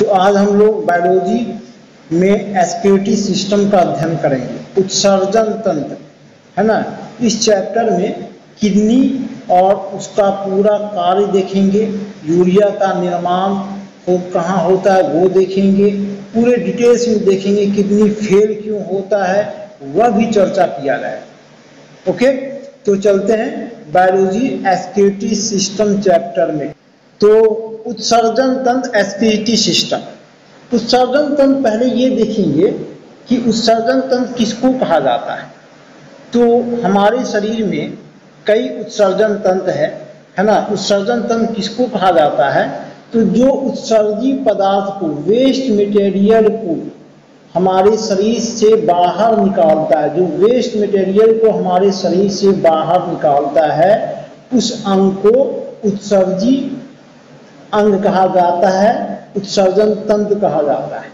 तो आज हम लोग बायोलॉजी में एक्सक्रीटरी सिस्टम का अध्ययन करेंगे, उत्सर्जन तंत्र, है ना। इस चैप्टर में किडनी और उसका पूरा कार्य देखेंगे, यूरिया का निर्माण कहाँ होता है वो देखेंगे, पूरे डिटेल्स में देखेंगे, किडनी फेल क्यों होता है वह भी चर्चा किया जाएगा। ओके, तो चलते हैं बायोलॉजी एक्सक्रीटरी सिस्टम चैप्टर में। तो उत्सर्जन तंत्र, एक्सक्रीटरी सिस्टम। उत्सर्जन तंत्र पहले ये देखेंगे कि उत्सर्जन तंत्र किसको कहा जाता है। तो हमारे शरीर में कई उत्सर्जन तंत्र है ना। उत्सर्जन तंत्र किसको कहा जाता है, तो जो उत्सर्जी पदार्थ को, वेस्ट मटेरियल को हमारे शरीर से बाहर निकालता है, जो वेस्ट मटेरियल को हमारे शरीर से बाहर निकालता है, उस अंग को उत्सर्जी अंग कहा जाता है, उत्सर्जन तंत्र कहा जाता है।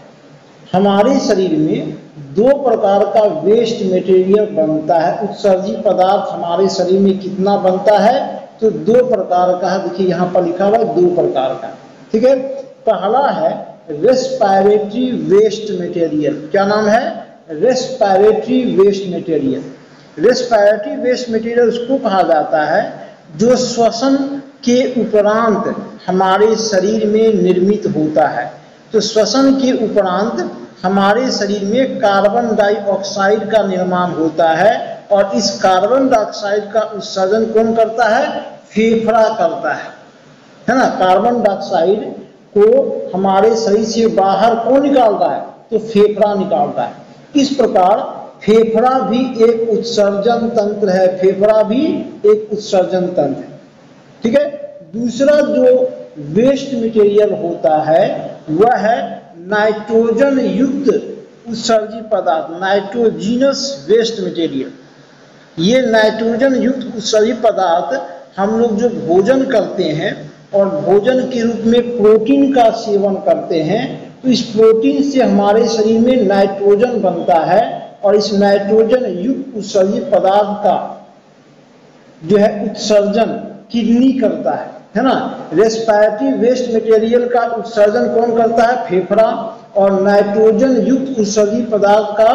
हमारे शरीर में दो प्रकार का वेस्ट मटेरियल बनता है। उत्सर्जी पदार्थ हमारे शरीर में कितना बनता है, तो दो प्रकार का है। देखिए यहाँ पर लिखा हुआ है दो प्रकार का, ठीक है। पहला है रेस्पिरेटरी वेस्ट मटेरियल। क्या नाम है, respiratory waste material. Respiratory waste material उसको कहा जाता है जो श्वसन के उपरांत हमारे शरीर में निर्मित होता है। तो श्वसन के उपरांत हमारे शरीर में कार्बन डाइऑक्साइड का निर्माण होता है, और इस कार्बन डाइऑक्साइड का उत्सर्जन कौन करता है, फेफड़ा करता है ना। कार्बन डाइऑक्साइड को हमारे शरीर से बाहर कौन निकालता है, तो फेफड़ा निकालता है। इस प्रकार फेफड़ा भी एक उत्सर्जन तंत्र है, फेफड़ा भी एक उत्सर्जन तंत्र है, ठीक है। दूसरा जो वेस्ट मटेरियल होता है वह है नाइट्रोजन युक्त उत्सर्जी पदार्थ, नाइट्रोजीनस वेस्ट मटेरियल। ये नाइट्रोजन युक्त उत्सर्जी पदार्थ हम लोग जो भोजन करते हैं और भोजन के रूप में प्रोटीन का सेवन करते हैं, तो इस प्रोटीन से हमारे शरीर में नाइट्रोजन बनता है, और इस नाइट्रोजन युक्त उत्सर्जी पदार्थ का जो है उत्सर्जन किडनी करता है ना। रेस्पिरेटरी वेस्ट मटेरियल का उत्सर्जन कौन करता है, फेफड़ा, और नाइट्रोजन युक्त उत्सर्जी पदार्थ का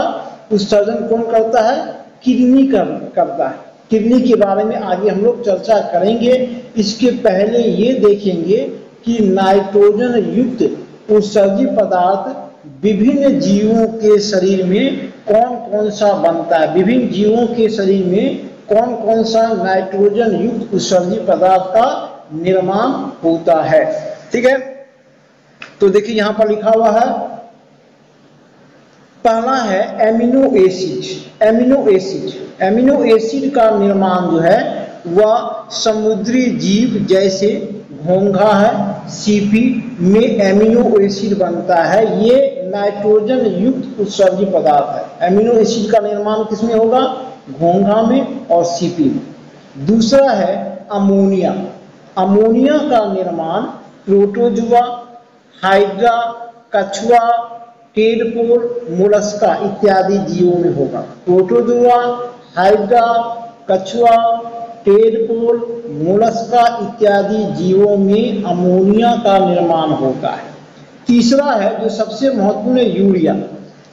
उत्सर्जन कौन करता है, किडनी करता है। किडनी के बारे में आगे हम लोग चर्चा करेंगे। इसके पहले ये देखेंगे कि नाइट्रोजन युक्त उत्सर्जी पदार्थ विभिन्न जीवों के शरीर में कौन कौन सा बनता है, विभिन्न जीवों के शरीर में कौन कौन सा नाइट्रोजन युक्त उत्सर्जी पदार्थ का निर्माण होता है, ठीक है। तो देखिए यहां पर लिखा हुआ है, पहला है amino acid. Amino acid, amino acid का निर्माण जो है वह समुद्री जीव जैसे घोंघा है, सीपी में एमिनो एसिड बनता है। ये नाइट्रोजन युक्त उत्सर्जी पदार्थ है। एमिनो एसिड का निर्माण किसमें होगा, घोंघा में और सीपी में। दूसरा है अमोनिया। अमोनिया का निर्माण प्रोटोजुआ, हाइड्रा, कछुआ, टेडपोल, मोलस्का इत्यादि जीवों में होगा। प्रोटोजुआ, हाइड्रा, कछुआ, टेडपोल, मोलस्का इत्यादि जीवों में अमोनिया का निर्माण होता है। तीसरा है जो सबसे महत्वपूर्ण है, यूरिया।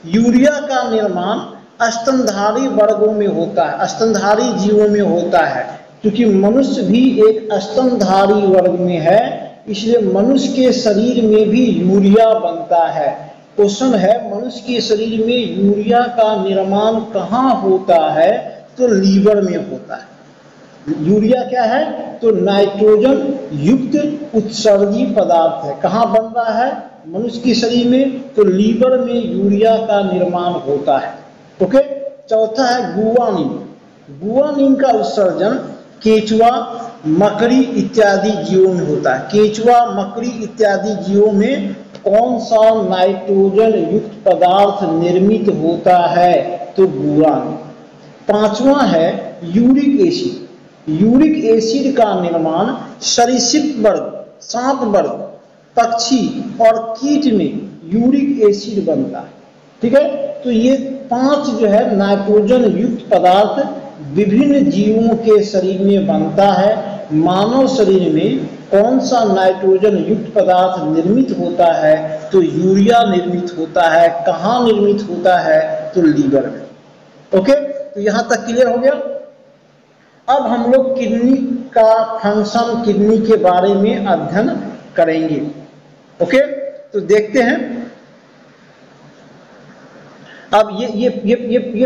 यूरिया का निर्माण स्तनधारी वर्गों में होता है, स्तनधारी जीवों में होता है। क्योंकि मनुष्य भी एक स्तनधारी वर्ग में है, इसलिए मनुष्य के शरीर में भी यूरिया बनता है। क्वेश्चन है, मनुष्य के शरीर में यूरिया का निर्माण कहाँ होता है, तो लीवर में होता है। यूरिया क्या है, तो नाइट्रोजन युक्त उत्सर्जी पदार्थ है। कहाँ बन रहा है, मनुष्य के शरीर में, तो लीवर में यूरिया का निर्माण होता है। ओके। चौथा है गुआनिन। गुआनिन का उत्सर्जन केंचुआ, मकड़ी इत्यादि जीवों में होता है। केंचुआ, मकड़ी इत्यादि जीवों में कौन सा नाइट्रोजन युक्त पदार्थ निर्मित होता है, तो गुआनिन। पांचवा है यूरिक एसिड। यूरिक एसिड का निर्माण सरीसृप वर्ग, सांप वर्ग, पक्षी और कीट में यूरिक एसिड बनता है, ठीक है। तो ये पांच जो है नाइट्रोजन युक्त पदार्थ विभिन्न जीवों के शरीर में बनता है। मानव शरीर में कौन सा नाइट्रोजन युक्त पदार्थ निर्मित होता है, तो यूरिया निर्मित होता है। कहाँ निर्मित होता है, तो लीवर में। ओके, तो यहां तक क्लियर हो गया। अब हम लोग किडनी का फंक्शन, किडनी के बारे में अध्ययन करेंगे। ओके, तो देखते हैं। अब ये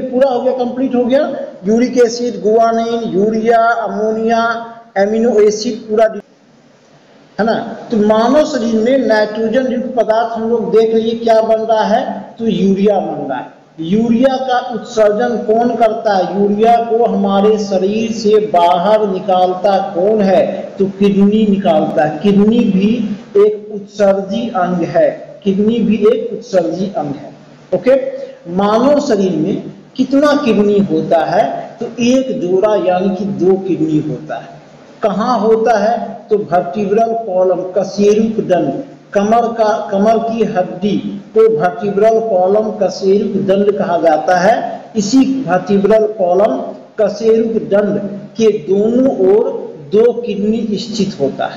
पूरा हो गया, कंप्लीट हो गया। Uric acid, guanine, urea, ammonia, amino acid पूरा है ना। तो मानव शरीर में नाइट्रोजन युक्त पदार्थ हम लोग देख लिए क्या बन रहा है, तो यूरिया बन रहा है। यूरिया का उत्सर्जन कौन करता है, यूरिया को हमारे शरीर से बाहर निकालता कौन है, तो किडनी निकालता है। किडनी भी एक उत्सर्जी अंग है, किडनी भी एक उत्सर्जी अंग है। ओके, मानव शरीर में कितना किडनी होता है, तो एक जोड़ा यानी कि 2 किडनी होता है। कहाँ होता है, तो वर्टिब्रल कॉलम, कशेरुक दंड, कमर की हड्डी को वर्टिब्रल कॉलम कशेरुक दंड कहा जाता है। इसी वर्टिब्रल कॉलम कशेरुक दंड के दोनों ओर 2 किडनी स्थित होता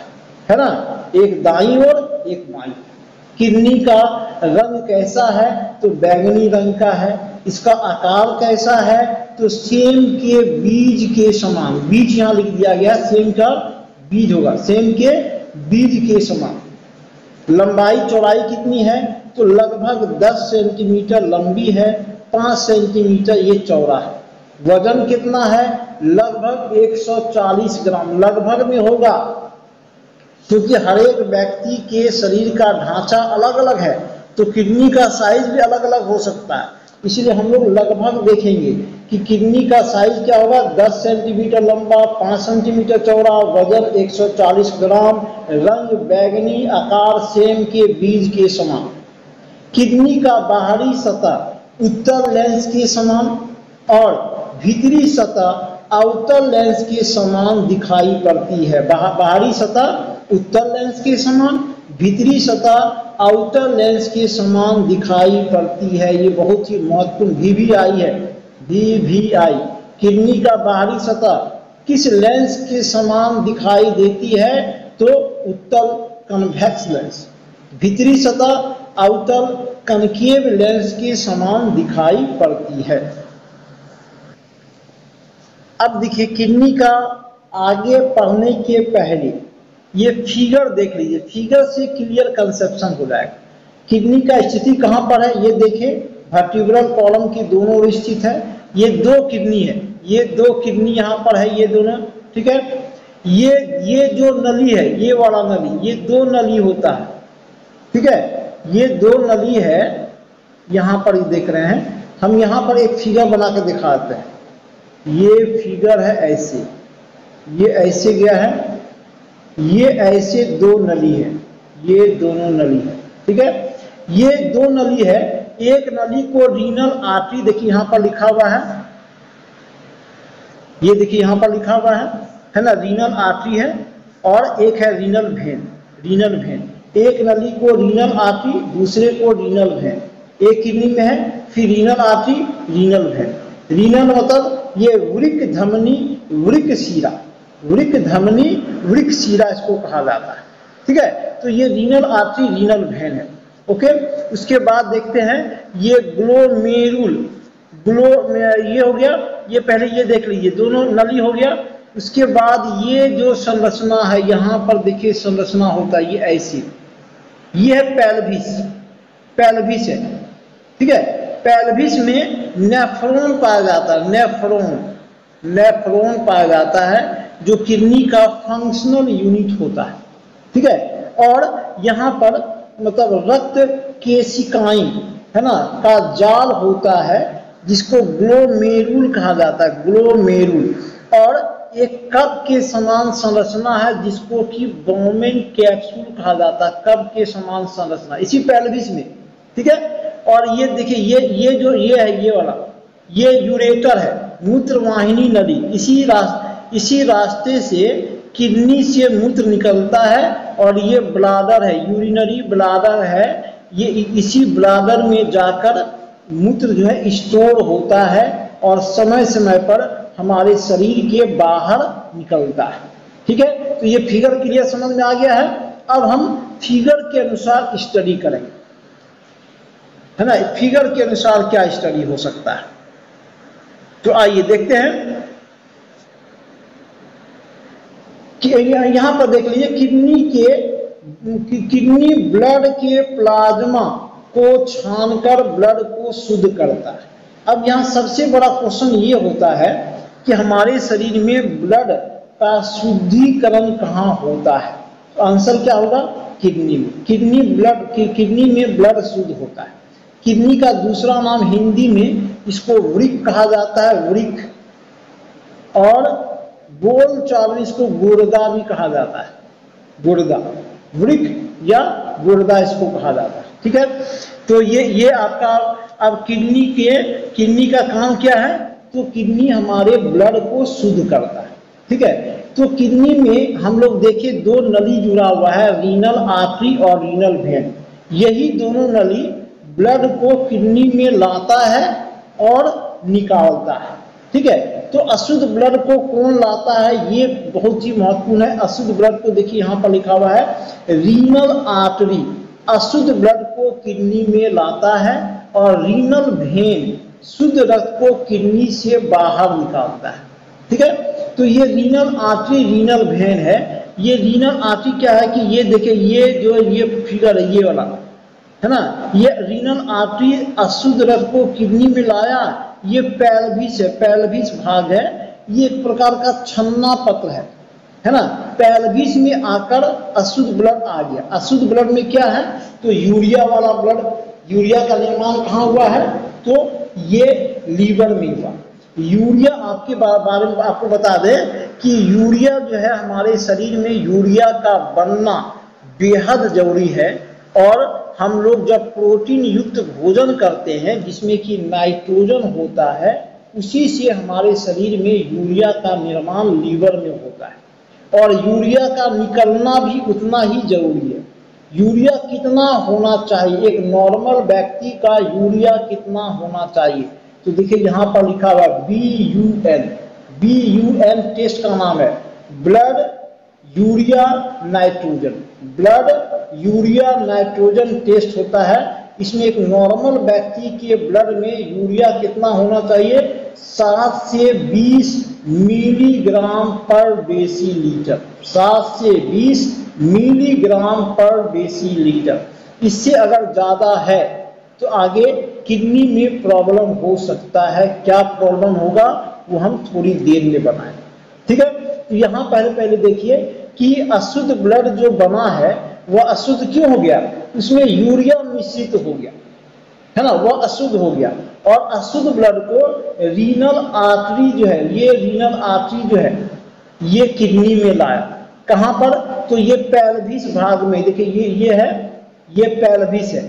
है ना, एक दाईं ओर एक बाईं। किडनी का रंग कैसा है, तो बैंगनी रंग का है। इसका आकार कैसा है, तो सेम के बीज के समान, बीज यहां लिख दिया गया, सेम का बीज होगा, सेम के बीज के समान। लंबाई चौड़ाई कितनी है, तो लगभग 10 सेंटीमीटर लंबी है, 5 सेंटीमीटर ये चौड़ा है। वजन कितना है, लगभग 140 ग्राम, लगभग में होगा क्योंकि हर एक व्यक्ति के शरीर का ढांचा अलग अलग है, तो किडनी का साइज भी अलग अलग हो सकता है। इसलिए हम लोग लगभग देखेंगे कि किडनी का साइज क्या होगा, 10 सेंटीमीटर लंबा, 5 सेंटीमीटर चौड़ा, वजन 140 ग्राम, रंग बैंगनी, आकार सेम के बीज के समान। किडनी का बाहरी सतह उत्तल लेंस के समान और भीतरी सतह आउटर लेंस के समान दिखाई पड़ती है। बाहरी सतह उत्तल लेंस के समान, भीतरी सतह आउटर लेंस के समान दिखाई पड़ती है। ये बहुत ही महत्वपूर्ण VVI है, VVI। किडनी का बाहरी सतह किस लेंस के समान दिखाई देती है, तो उत्तल कन्वेक्स लेंस। भीतरी सतह आउटर कनकेव लेंस के समान दिखाई पड़ती है। अब देखिए, किडनी का आगे पढ़ने के पहले ये फिगर देख लीजिए, फिगर से क्लियर कंसेप्शन हो जाएगा। किडनी का स्थिति कहाँ पर है, ये देखिए, वर्टिब्रल कॉलम की दोनों ओर स्थित है। ये 2 किडनी है, ये 2 किडनी यहाँ पर है, ये दोनों, ठीक है। ये जो नली है, ये वाला नली, ये 2 नली होता है, ठीक है। ये 2 नली है, यहाँ पर देख रहे हैं हम। यहाँ पर एक फिगर बना के दिखाते हैं। ये फिगर है ऐसे, ये ऐसे गया है, ये ऐसे 2 नली है, ये दोनों नली है, ठीक है। ये 2 नली है, एक नली को रीनल आर्टरी, देखिए यहाँ पर लिखा हुआ है, ये देखिए यहाँ पर लिखा हुआ है ना, रीनल आर्टरी है, और एक है रीनल वेन, रीनल वेन। एक नली को रीनल आर्टरी, दूसरे को रीनल वेन। एक किडनी में है, फिर renal artery, renal vein. Renal मतलब ये वृक्क धमनी, वृक्क शिरा, वृक्क धमनी, वृक्क शिरा इसको कहा जाता है, ठीक है। तो ये रीनल आर्टरी, रीनल वेन है। ओके, उसके बाद देखते हैं ये ग्लोमेरुल, ये हो गया, ये पहले ये देख लीजिए, दोनों नली हो गया। उसके बाद ये जो संरचना है, यहाँ पर देखिए संरचना होता है, ये ऐसी, ये है पेल्विस, पेल्विस है, ठीक है। पेल्विस में नेफ्रॉन पाया जाता है, नेफ्रॉन पाया जाता है, जो किडनी का फंक्शनल यूनिट होता है, ठीक है। और यहाँ पर मतलब रक्त केशिकाएं है ना का जाल होता है, जिसको ग्लोमेरुल कहा जाता है, ग्लोमेरुल। और एक कप के समान संरचना है, जिसको कि बोमेन कैप्सूल कहा जाता है, कप के समान संरचना इसी पेल्विस में, ठीक है। और ये देखिए, ये जो ये है, ये वाला, ये यूरेटर है, मूत्रवाहिनी नली। इसी रास्ते से किडनी से मूत्र निकलता है, और ये ब्लाडर है, यूरिनरी ब्लाडर है। ये इसी ब्लाडर में जाकर मूत्र जो है स्टोर होता है, और समय समय पर हमारे शरीर के बाहर निकलता है, ठीक है, तो ये फिगर क्लियर समझ में आ गया है। अब हम फिगर के अनुसार स्टडी करेंगे, है ना, फिगर के अनुसार क्या स्टडी हो सकता है। तो आइए देखते हैं कि यहां पर देख लीजिए, किडनी ब्लड के प्लाज्मा को छानकर ब्लड को शुद्ध करता है। अब यहाँ सबसे बड़ा क्वेश्चन ये होता है कि हमारे शरीर में ब्लड का शुद्धिकरण कहाँ होता है। तो आंसर क्या होगा, किडनी में। किडनी में ब्लड शुद्ध होता है। किडनी का दूसरा नाम हिंदी में इसको वृक्क कहा जाता है, वृक्क, और बोल चाल में इसको गुर्दा भी कहा जाता है, गुर्दा, वृक्क या गुर्दा इसको कहा जाता है। ठीक है, तो ये आपका अब किडनी का काम क्या है, तो किडनी हमारे ब्लड को शुद्ध करता है। ठीक है, तो किडनी में हम लोग देखिए दो नली जुड़ा हुआ है, रीनल आर्टरी और रीनल वेन। यही दोनों नली ब्लड को किडनी में लाता है और निकालता है। ठीक है, तो अशुद्ध ब्लड को कौन लाता है, ये बहुत ही महत्वपूर्ण है। अशुद्ध ब्लड को देखिए यहाँ पर लिखा हुआ है रीनल आर्टरी अशुद्ध ब्लड को किडनी में लाता है, और रीनल वेन शुद्ध रक्त को किडनी से बाहर निकालता है। ठीक है, तो ये रीनल आर्टरी रीनल वेन है। ये रीनल आर्टरी क्या है कि ये देखिए, ये जो ये फिगर है, ये वाला है ना, ये रीनल आर्टरी अशुद्ध रक्त को किडनी में लाया। ये पेल्विस है, पेल्विस भाग है, ये एक प्रकार का छन्ना पत्र है ना। पेल्विस में आकर अशुद्ध ब्लड आ गया। अशुद्ध ब्लड में क्या है, तो यूरिया वाला ब्लड, यूरिया का निर्माण कहाँ हुआ है, तो ये लीवर में हुआ। यूरिया आपके बारे में आपको बता दें कि यूरिया जो है हमारे शरीर में यूरिया का बनना बेहद जरूरी है। और हम लोग जब प्रोटीन युक्त भोजन करते हैं जिसमें कि नाइट्रोजन होता है, उसी से हमारे शरीर में यूरिया का निर्माण लीवर में होता है, और यूरिया का निकलना भी उतना ही जरूरी है। यूरिया कितना होना चाहिए, एक नॉर्मल व्यक्ति का यूरिया कितना होना चाहिए, तो देखिए यहाँ पर लिखा हुआ BUN टेस्ट का नाम है, blood urea nitrogen, blood urea nitrogen test होता है। इसमें एक नॉर्मल व्यक्ति के ब्लड में यूरिया कितना होना चाहिए, 7 से 20 मिलीग्राम पर डेसीलीटर, 7 से 20 मिलीग्राम पर डेसीलीटर। इससे अगर ज्यादा है तो आगे किडनी में प्रॉब्लम हो सकता है। क्या प्रॉब्लम होगा वो हम थोड़ी देर में बनाएं। ठीक है, तो यहाँ पहले देखिए कि अशुद्ध ब्लड जो बना है वह अशुद्ध क्यों हो गया, उसमें यूरिया मिश्रित हो गया, है ना, वह अशुद्ध हो गया। और अशुद्ध ब्लड को रीनल आर्टरी जो है, ये रीनल आर्टरी जो है ये किडनी में लाया। कहाँ पर, तो ये पेल्विस भाग में, देखिए ये है, ये पेल्विस है।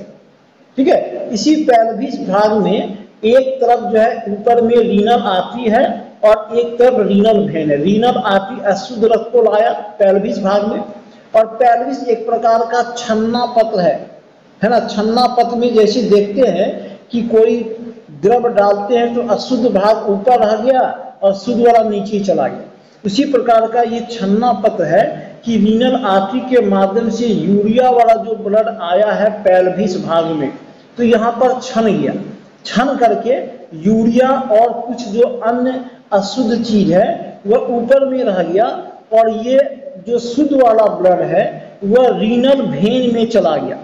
ठीक है, इसी पेल्विस भाग में एक तरफ जो है ऊपर में रीनल आर्टरी है और एक तरफ रीनल वेन है। रीनल आर्टरी अशुद्ध रक्त को लाया पेल्विस भाग में, और पेल्विस एक प्रकार का छन्ना पत्र है ना। छन्ना पत्र में जैसे देखते हैं कि कोई द्रव डालते हैं तो अशुद्ध भाग ऊपर रह गया और शुद्ध वाला नीचे चला गया, उसी प्रकार का ये छन्ना पत्र है कि रीनल आर्टरी के माध्यम से यूरिया वाला जो ब्लड आया है पेल्विस भाग में, तो यहाँ पर छन गया, छन करके यूरिया और कुछ जो अन्य अशुद्ध चीज है वह ऊपर में रह गया, और ये जो शुद्ध वाला ब्लड है वह रीनल वेन में चला गया,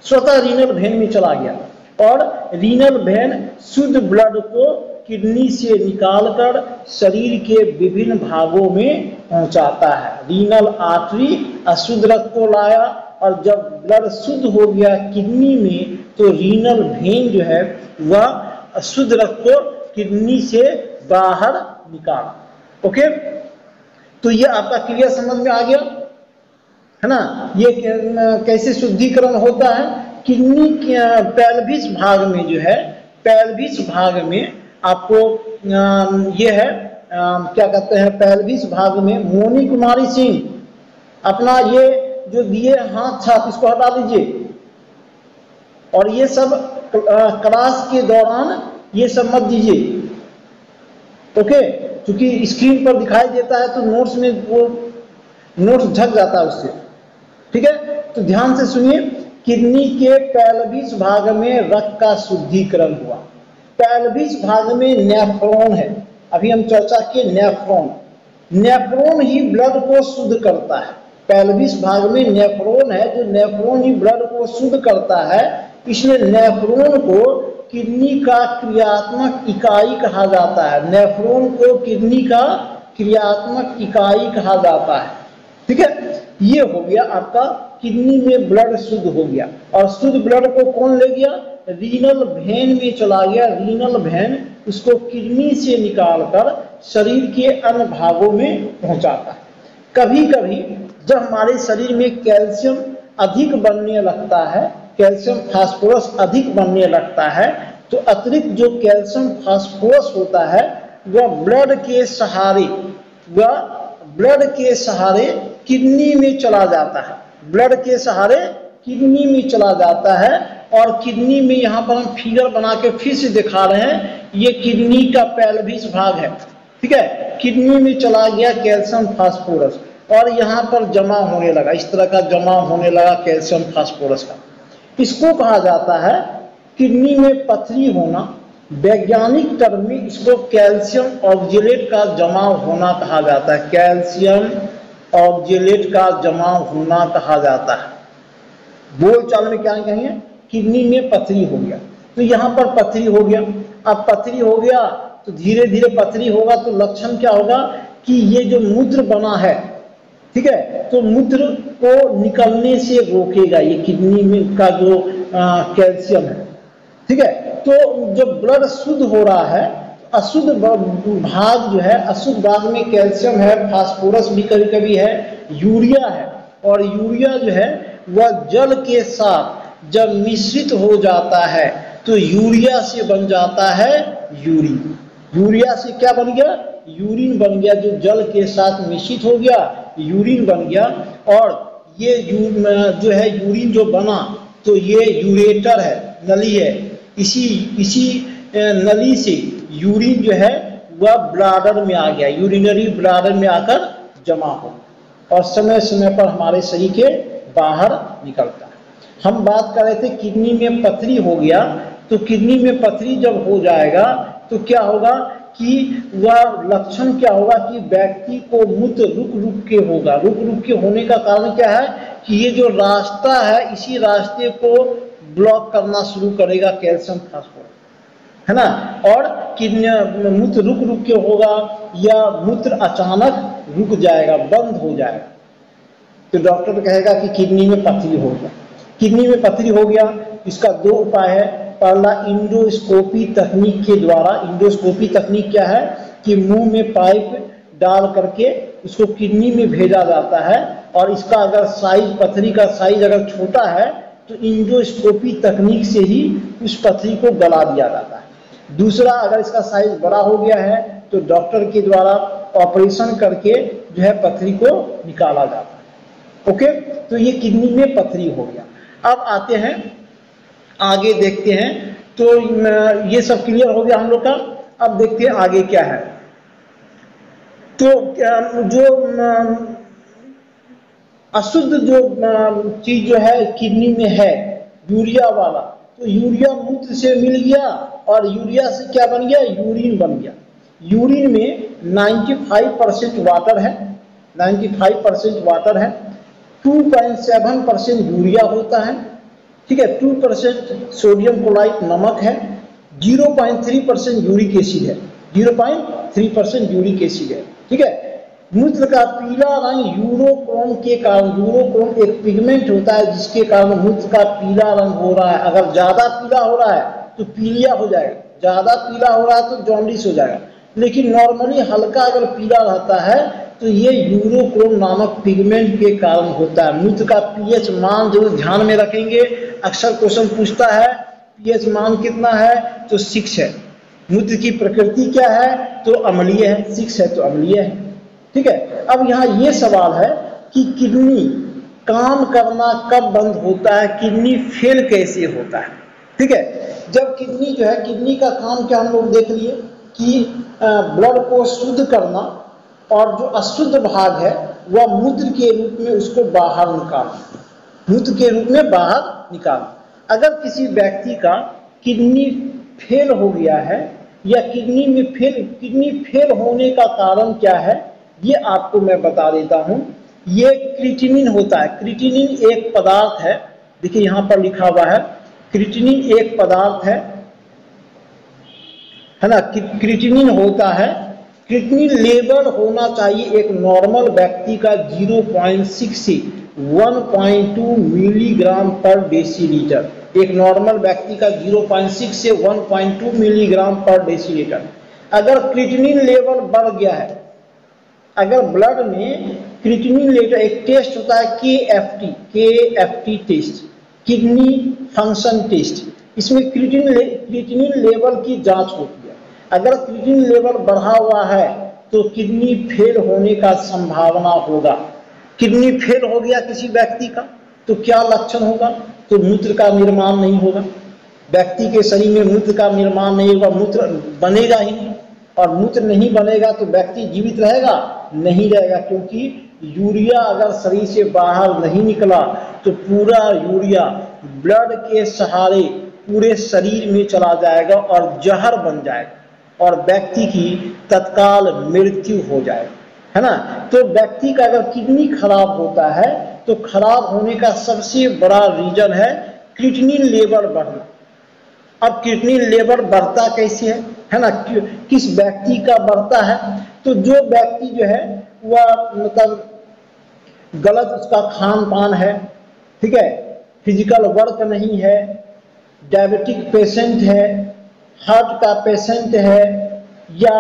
स्वतः रीनल वेन में चला गया। और रीनल वेन शुद्ध ब्लड को किडनी से निकालकर शरीर के विभिन्न भागों में पहुंचाता है। रीनल आर्टरी अशुद्ध रक्त को लाया, और जब ब्लड शुद्ध हो गया किडनी में तो रीनल वेन जो है वह शुद्ध रक्त को किडनी से बाहर निकाला। ओके, तो ये आपका क्लियर समझ में आ गया है ना। ये कैसे शुद्धिकरण होता है, किडनी पेल्विस भाग में जो है, पेल्विस भाग में आपको ये है क्या कहते हैं, पेल्विस भाग में मोनी कुमारी सिंह अपना ये जो दिए हाथ छाप इसको हटा दीजिए, और ये सब क्लास के दौरान ये सब मत दीजिए। ओके, क्योंकि स्क्रीन पर दिखाई देता है तो नोट्स में वो नोट्स ढक जाता है उससे, ठीक है। तो ध्यान से सुनिए, किडनी के पेल्विस भाग में रक्त का शुद्धिकरण हुआ। पेल्विस भाग में नेफ्रॉन है, अभी हम चर्चा किए नेफ्रॉन। नेफ्रॉन ही ब्लड को शुद्ध करता है। पेल्विस भाग में नेफ्रॉन है, जो नेफ्रॉन ही ब्लड को शुद्ध करता है। इसलिए नेफ्रॉन को किडनी का क्रियात्मक इकाई कहा जाता है। नेफ्रॉन को किडनी का क्रियात्मक इकाई कहा जाता है, ठीक है। ये हो गया आपका किडनी में ब्लड शुद्ध हो गया। और शुद्ध ब्लड को कौन ले गया? रीनल वेन में चला गया। रीनल वेन उसको किडनी से निकालकर शरीर के अन्य भागों में पहुंचाता है। कभी कभी जब हमारे शरीर में कैल्शियम अधिक बनने लगता है, कैल्शियम फास्फोरस अधिक बनने लगता है, तो अतिरिक्त जो कैल्शियम फास्फोरस होता है वह ब्लड के सहारे किडनी में चला जाता है। ब्लड के सहारे किडनी में चला जाता है। और किडनी में यहाँ पर हम फिगर बना के फिर से दिखा रहे हैं, ये किडनी का पेल्विस भाग है, ठीक है। किडनी में चला गया कैल्शियम फास्फोरस और यहाँ पर जमा होने लगा, इस तरह का जमा होने लगा कैल्शियम फास्फोरस का। इसको कहा जाता है किडनी में पथरी होना। वैज्ञानिक टर्म में इसको कैल्शियम ऑक्जेलेट का जमा होना कहा जाता है। कैल्शियम ऑक्जेलेट का जमा होना कहा जाता है। बोलचाल में क्या कहेंगे? किडनी में पथरी हो गया। तो यहाँ पर पथरी हो गया। अब पथरी हो गया तो धीरे धीरे पथरी होगा तो लक्षण क्या होगा कि ये जो मूत्र बना है, ठीक है, तो मूत्र को निकलने से रोकेगा ये किडनी में का जो कैल्शियम है, ठीक है। तो जब ब्लड शुद्ध हो रहा है, अशुद्ध भाग जो है, अशुद्ध भाग में कैल्शियम है, फास्फोरस भी कभी कभी है, यूरिया है। और यूरिया जो है वह जल के साथ जब मिश्रित हो जाता है तो यूरिया से बन जाता है यूरिन। यूरिया से क्या बन गया? यूरिन बन गया। जो जल के साथ मिश्रित हो गया यूरिन बन गया। और ये जो है यूरिन जो बना तो ये यूरेटर है, नली है। इसी नली से यूरिन जो है वह ब्लाडर में आ गया, यूरिनरी ब्लाडर में आकर जमा हो और समय समय पर हमारे शरीर के बाहर निकलता है। हम बात कर रहे थे किडनी में पथरी हो गया, तो किडनी में पथरी जब हो जाएगा तो क्या होगा कि वह लक्षण क्या होगा कि व्यक्ति को मूत्र रुक रुक के होगा। रुक रुक के होने का कारण क्या है कि ये जो रास्ता है, इसी रास्ते को ब्लॉक करना शुरू करेगा कैल्शियम फास्फोरस, है ना। और किडनी मूत्र रुक रुक के होगा या मूत्र अचानक रुक जाएगा, बंद हो जाएगा, तो डॉक्टर कहेगा कि किडनी में पथरी हो गया। किडनी में पथरी हो गया, इसका दो उपाय है। पहला इंडोस्कोपी तकनीक के द्वारा। इंडोस्कोपी तकनीक क्या है कि मुंह में पाइप डाल करके उसको किडनी में भेजा जाता है और इसका अगर साइज, पथरी का साइज अगर छोटा है तो इंडोस्कोपी तकनीक से ही उस पथरी को गला दिया जाता है। दूसरा, अगर इसका साइज बड़ा हो गया है तो डॉक्टर के द्वारा ऑपरेशन करके जो है पथरी को निकाला जाता है। ओके, तो ये किडनी में पथरी हो गया। अब आते हैं आगे, देखते हैं। तो ये सब क्लियर हो गया हम लोग का। अब देखते हैं आगे क्या है। तो जो अशुद्ध जो चीज जो है किडनी में है, यूरिया वाला, तो यूरिया मूत्र से मिल गया और यूरिया से क्या बन गया? यूरिन बन गया। यूरिन में 95% वाटर है, 95% वाटर है। 2.7% यूरिया होता है, ठीक है। 2% सोडियम क्लोराइड नमक है। 0.3% यूरिक एसिड है, 0.3% यूरिक एसिड है, ठीक है। मूत्र का पीला रंग यूरोक्रोम के कारण, यूरोक्रोम एक पिगमेंट होता है जिसके कारण मूत्र का पीला रंग हो रहा है। अगर ज्यादा पीला हो रहा है तो पीलिया हो जाएगा, ज्यादा पीला हो रहा है तो जॉन्डिस हो जाएगा। लेकिन नॉर्मली हल्का अगर पीला रहता है तो ये यूरोक्रोम नामक पिगमेंट के कारण होता है। मूत्र का पीएच मान जरूर ध्यान में रखेंगे, अक्सर क्वेश्चन पूछता है पीएच मान कितना है, तो 6 है। मूत्र की प्रकृति क्या है, तो अम्लीय है, 6 है तो अम्लीय है, ठीक है। अब यहाँ ये सवाल है कि किडनी काम करना कब बंद होता है, किडनी फेल कैसे होता है, ठीक है। जब किडनी जो है, किडनी का काम क्या हम लोग देख लिए कि ब्लड को शुद्ध करना और जो अशुद्ध भाग है वह मूत्र के रूप में उसको बाहर निकाल, मूत्र के रूप में बाहर निकाल। अगर किसी व्यक्ति का किडनी फेल हो गया है या किडनी फेल होने का कारण क्या है, ये आपको मैं बता देता हूं। ये क्रिएटिनिन होता है। क्रिएटिनिन एक पदार्थ है, देखिए यहां पर लिखा हुआ है, क्रिएटिनिन एक पदार्थ है ना। क्रिएटिनिन होता है, क्रिएटिनिन लेवल होना चाहिए एक नॉर्मल व्यक्ति का 0.6 से 1.2 मिलीग्राम पर डेसीलीटर। एक नॉर्मल व्यक्ति का 0.6 से 1.2 मिलीग्राम पर डेसीलीटर। अगर क्रिएटिनिन लेवल बढ़ गया है, अगर ब्लड में क्रिएटिनिन लेवल, एक टेस्ट होता है KFT test, kidney function test, इसमें क्रिएटिनिन लेवल की जांच होती है। अगर क्रिएटिनिन लेवल बढ़ा हुआ है तो किडनी फेल होने का संभावना होगा। किडनी फेल हो गया किसी व्यक्ति का तो क्या लक्षण होगा, तो मूत्र का निर्माण नहीं होगा, व्यक्ति के शरीर में मूत्र का निर्माण नहीं होगा, मूत्र बनेगा ही नहीं, और मूत्र नहीं बनेगा तो व्यक्ति जीवित रहेगा, नहीं रहेगा, क्योंकि यूरिया अगर शरीर से बाहर नहीं निकला तो पूरा यूरिया ब्लड के सहारे पूरे शरीर में चला जाएगा और जहर बन जाएगा और व्यक्ति की तत्काल मृत्यु हो जाएगी, है ना। तो व्यक्ति का अगर किडनी खराब होता है तो खराब होने का सबसे बड़ा रीजन है क्रिएटिनिन लेवल बढ़ना। अब क्रिएटिनिन लेवल बढ़ता कैसे है ना, किस व्यक्ति का बढ़ता है, तो जो व्यक्ति जो है वह मतलब गलत उसका खान पान है, ठीक है, फिजिकल वर्क नहीं है, डायबिटिक पेशेंट है, हार्ट का पेशेंट है, या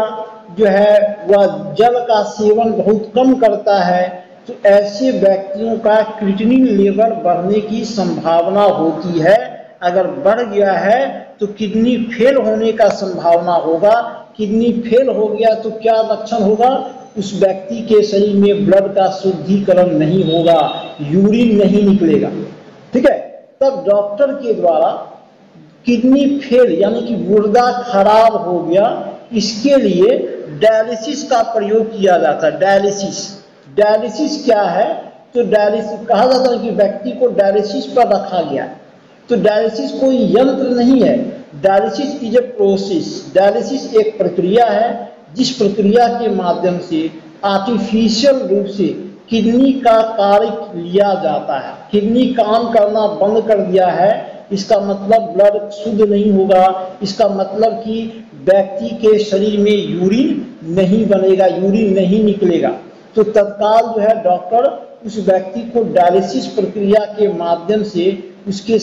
जो है वह जल का सेवन बहुत कम करता है, तो ऐसे व्यक्तियों का क्रिएटिनिन लेवल बढ़ने की संभावना होती है। अगर बढ़ गया है तो किडनी फेल होने का संभावना होगा। किडनी फेल हो गया तो क्या लक्षण होगा, उस व्यक्ति के शरीर में ब्लड का शुद्धिकरण नहीं होगा, यूरिन नहीं निकलेगा, ठीक है। तब डॉक्टर के द्वारा किडनी फेल यानी कि गुर्दा खराब हो गया, इसके लिए डायलिसिस का प्रयोग किया जाता है। डायलिसिस क्या है, तो डायलिसिस कहा जाता है कि व्यक्ति को डायलिसिस पर रखा गया। तो डायलिसिस कोई यंत्र नहीं है, dialysis is a process. Dialysis एक प्रक्रिया है जिस प्रक्रिया के माध्यम से आर्टिफिशियल रूप से किडनी का कार्य लिया जाता है। किडनी काम करना बंद कर दिया है, इसका मतलब ब्लड शुद्ध नहीं होगा, इसका मतलब कि व्यक्ति के शरीर में यूरिन नहीं बनेगा, यूरिन नहीं निकलेगा। तो तत्काल जो है डॉक्टर उस व्यक्ति को डायलिसिस प्रक्रिया के माध्यम से उसके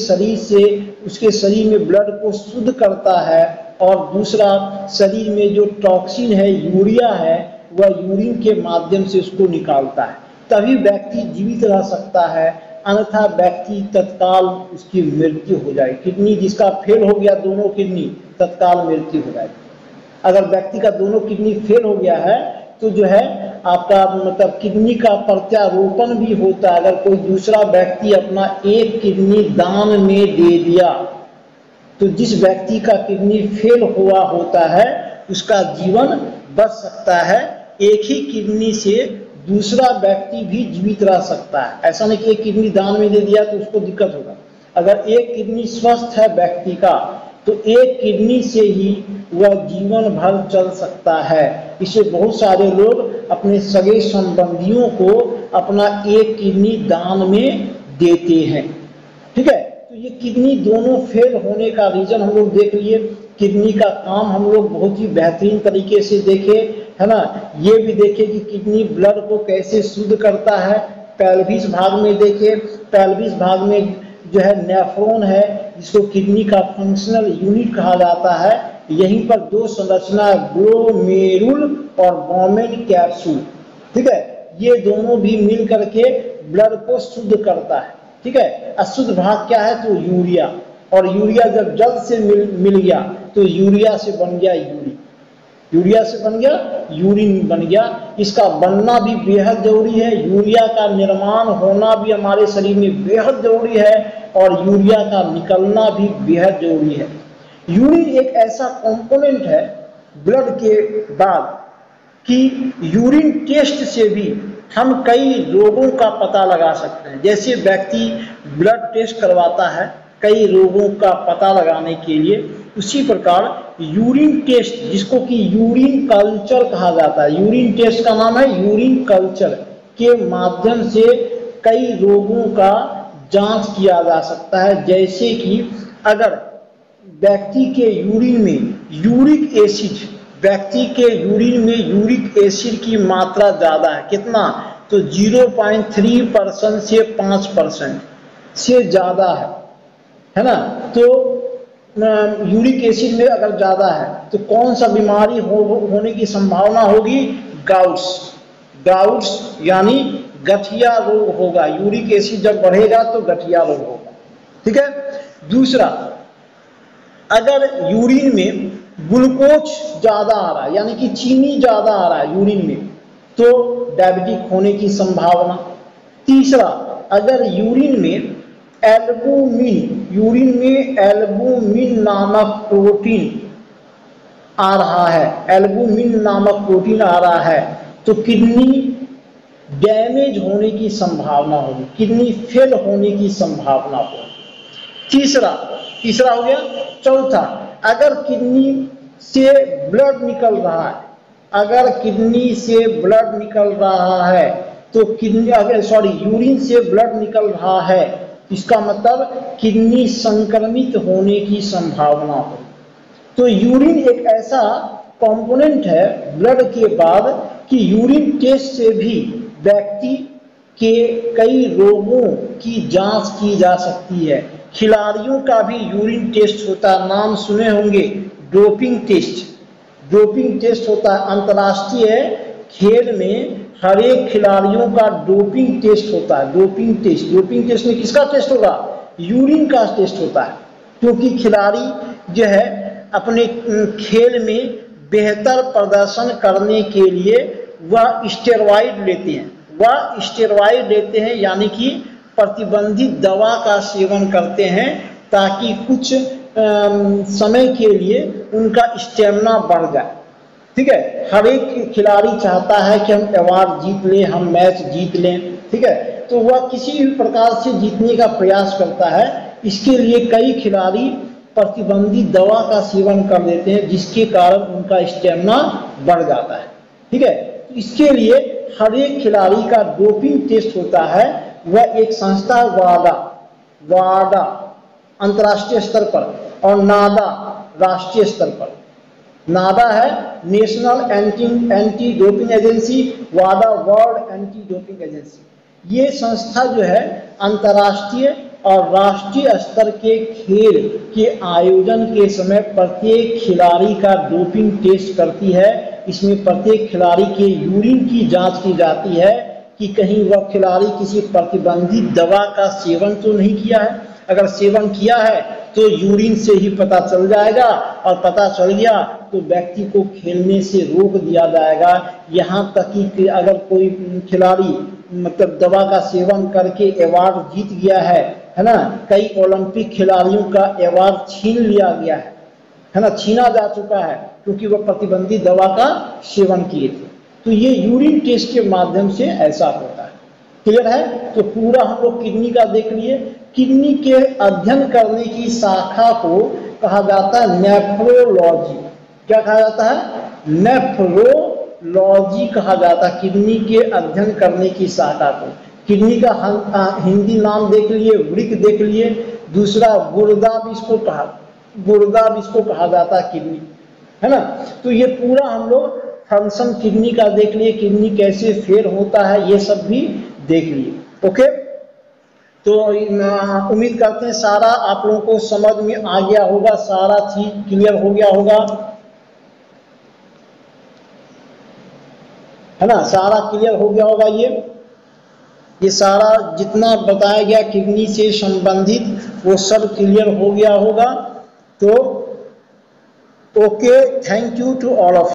शरीर में ब्लड को शुद्ध करता है, और दूसरा शरीर में जो टॉक्सिन है, यूरिया है, वह यूरिन के माध्यम से उसको निकालता है, तभी व्यक्ति जीवित रह सकता है, अन्यथा व्यक्ति तत्काल उसकी मृत्यु हो जाए। किडनी जिसका फेल हो गया, दोनों किडनी, तत्काल मृत्यु हो जाएगी। अगर व्यक्ति का दोनों किडनी फेल हो गया है तो जो है आपका मतलब किडनी का प्रत्यारोपण भी होता है। अगर कोई दूसरा व्यक्ति अपना एक किडनी दान में दे दिया तो जिस व्यक्ति का किडनी फेल हुआ होता है उसका जीवन बच सकता है। एक ही किडनी से दूसरा व्यक्ति भी जीवित रह सकता है। ऐसा नहीं कि एक किडनी दान में दे दिया तो उसको दिक्कत होगा। अगर एक किडनी स्वस्थ है व्यक्ति का तो एक किडनी से ही वह जीवन भर चल सकता है। इसे बहुत सारे लोग अपने सगे संबंधियों को अपना एक किडनी दान में देते हैं, ठीक है। तो ये किडनी दोनों फेल होने का रीजन हम लोग देख लिए। किडनी का काम हम लोग बहुत ही बेहतरीन तरीके से देखे, है ना। ये भी देखे कि किडनी ब्लड को कैसे शुद्ध करता है, पेल्विस भाग में देखे। पेल्विस भाग में जो है नेफ्रॉन है, जिसको किडनी का फंक्शनल यूनिट कहा जाता है। यहीं पर दो संरचना है, ग्लोमेरुल और बॉमेन कैप्सूल, ठीक है। ये दोनों भी मिल करके ब्लड को शुद्ध करता है, ठीक है। अशुद्ध भाग क्या है, तो यूरिया, और यूरिया जब जल से मिल गया तो यूरिया से बन गया यूरिन, यूरिया से बन गया यूरिन बन गया। इसका बनना भी बेहद जरूरी है, यूरिया का निर्माण होना भी हमारे शरीर में बेहद जरूरी है, और यूरिया का निकलना भी बेहद जरूरी है। यूरिन एक ऐसा कंपोनेंट है ब्लड के बाद कि यूरिन टेस्ट से भी हम कई रोगों का पता लगा सकते हैं। जैसे व्यक्ति ब्लड टेस्ट करवाता है कई रोगों का पता लगाने के लिए, उसी प्रकार यूरिन टेस्ट, जिसको कि यूरिन कल्चर कहा जाता है, यूरिन टेस्ट का नाम है यूरिन कल्चर, के माध्यम से कई रोगों का जांच किया जा सकता है। जैसे कि अगर व्यक्ति के यूरिन में यूरिक एसिड, व्यक्ति के यूरिन में यूरिक एसिड की मात्रा ज़्यादा है, कितना, तो 0.3% से 5% से ज़्यादा है ना, तो यूरिक एसिड में अगर ज़्यादा है तो कौन सा बीमारी होने की संभावना होगी, गाउट्स यानी गठिया रोग होगा। यूरिक एसिड जब बढ़ेगा तो गठिया रोग होगा, ठीक है। दूसरा, अगर यूरिन में ग्लूकोज ज़्यादा आ रहा है, यानी कि चीनी ज़्यादा आ रहा है यूरिन में, तो डायबिटिक होने की संभावना। तीसरा, अगर यूरिन में एल्बुमिन नामक प्रोटीन आ रहा है, एल्बुमिन नामक प्रोटीन आ रहा है, तो किडनी डैमेज होने की संभावना होगी, किडनी फेल होने की संभावना होगी। तीसरा हो गया। चौथा, अगर किडनी से ब्लड निकल रहा है, अगर किडनी से ब्लड निकल रहा है तो यूरिन से ब्लड निकल रहा है, इसका मतलब किडनी संक्रमित होने की संभावना हो। तो यूरिन एक ऐसा कंपोनेंट है ब्लड के बाद कि यूरिन टेस्ट से भी व्यक्ति के कई रोगों की जांच की जा सकती है। खिलाड़ियों का भी यूरिन टेस्ट होता है, नाम सुने होंगे, डोपिंग टेस्ट होता है। अंतर्राष्ट्रीय खेल में हर एक खिलाड़ियों का डोपिंग टेस्ट होता है। डोपिंग टेस्ट में किसका टेस्ट होगा, यूरिन का टेस्ट होता है, क्योंकि खिलाड़ी जो है अपने खेल में बेहतर प्रदर्शन करने के लिए वह स्टेरॉइड लेते हैं, यानी कि प्रतिबंधित दवा का सेवन करते हैं, ताकि कुछ समय के लिए उनका स्टेमिना बढ़ जाए, ठीक है। हर एक खिलाड़ी चाहता है कि हम अवार्ड जीत लें, हम मैच जीत लें, ठीक है, तो वह किसी भी प्रकार से जीतने का प्रयास करता है। इसके लिए कई खिलाड़ी प्रतिबंधित दवा का सेवन कर देते हैं, जिसके कारण उनका स्टेमिना बढ़ जाता है, ठीक है। इसके लिए हर एक खिलाड़ी का डोपिंग टेस्ट होता है। वह एक संस्था वाडा अंतर्राष्ट्रीय स्तर पर और नाडा राष्ट्रीय स्तर पर। नाडा है नेशनल एंटी डोपिंग एजेंसी, वाडा वर्ल्ड एंटी डोपिंग एजेंसी। ये संस्था जो है अंतर्राष्ट्रीय और राष्ट्रीय स्तर के खेल के आयोजन के समय प्रत्येक खिलाड़ी का डोपिंग टेस्ट करती है। इसमें प्रत्येक खिलाड़ी के यूरिन की जांच की जाती है कि कहीं वह खिलाड़ी किसी प्रतिबंधित दवा का सेवन तो नहीं किया है। अगर सेवन किया है तो यूरिन से ही पता चल जाएगा, और पता चल गया तो व्यक्ति को खेलने से रोक दिया जाएगा। यहाँ तक कि अगर कोई खिलाड़ी मतलब दवा का सेवन करके अवार्ड जीत गया है ना, कई ओलंपिक खिलाड़ियों का अवार्ड छीन लिया गया है ना, छीना जा चुका है, क्योंकि वह प्रतिबंधित दवा का सेवन किए थे। तो ये यूरिन टेस्ट के माध्यम से ऐसा होता है। क्लियर है? तो पूरा हम लोग किडनी का देख लिए। किडनी के अध्ययन करने की शाखा को कहा जाता है नेफ्रोलॉजी। क्या कहा जाता है? नेफ्रोलॉजी कहा जाता है किडनी के अध्ययन करने की शाखा को। किडनी का हिंदी नाम देख लिए, वृक्क देख लिए, दूसरा गुर्दा भी इसको कहा जाता है किडनी, है ना। तो ये पूरा हम लोग फंक्शन किडनी का देख लिए, किडनी कैसे फेल होता है ये सब भी देख लिए। ओके, तो उम्मीद करते हैं सारा आप लोगों को समझ में आ गया होगा, सारा चीज क्लियर हो गया होगा, है ना। सारा क्लियर हो गया होगा। ये सारा जितना बताया गया किडनी से संबंधित वो सब क्लियर हो गया होगा। तो okay, thank you to all of